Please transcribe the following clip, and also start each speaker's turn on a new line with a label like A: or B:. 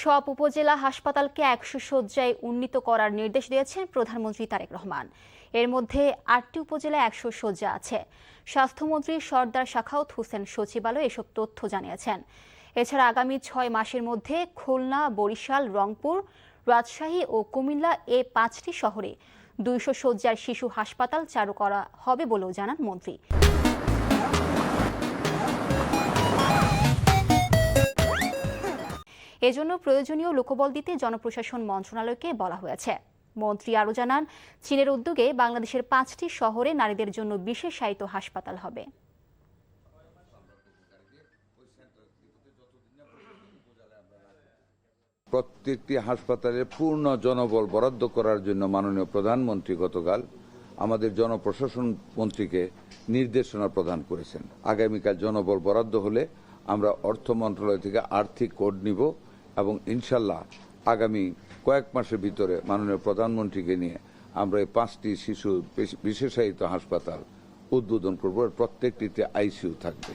A: সব উপজেলা হাসপাতালকে 100 শয্যায় উন্নীত করার নির্দেশ দিয়েছেন প্রধানমন্ত্রী তারেক রহমান। এর মধ্যে 8টি উপজেলায় 100 শয্যা আছে। স্বাস্থ্যমন্ত্রী সরদার সাখাওয়াত হোসেন সচিবালয়ে এসব তথ্য জানিয়েছেন। এছাড়া আগামী 6 মাসের মধ্যে খুলনা, বরিশাল, রংপুর, রাজশাহী ও কুমিল্লা এ 5টি শহরে 200 শয্যার শিশু হাসপাতাল চালু করা হবে বলেও জানান মন্ত্রী। এজন্য প্রয়োজনীয় লোকবল দিতে জনপ্রশাসন মন্ত্রণালয়কে বলা হয়েছে। মন্ত্রী আরও জানান, চীনের উদ্যোগে বাংলাদেশের 5টি শহরে নারীদের জন্য বিশেষায়িত হাসপাতাল হবে।
B: প্রত্যেকটি হাসপাতালে পূর্ণ জনবল বরাদ্দ করার জন্য মাননীয় প্রধানমন্ত্রী গতকাল আমাদের জনপ্রশাসন মন্ত্রীকে নির্দেশনা প্রদান করেছেন। আগামীকাল জনবল বরাদ্দ হলে আমরা অর্থ মন্ত্রণালয় থেকে আর্থিক কোড নিব এবং ইনশাল্লাহ আগামী কয়েক মাসের ভিতরে মাননীয় প্রধানমন্ত্রীকে নিয়ে আমরা এই 5টি শিশু বিশেষায়িত হাসপাতাল উদ্বোধন করব। প্রত্যেকটিতে আইসিইউ থাকবে।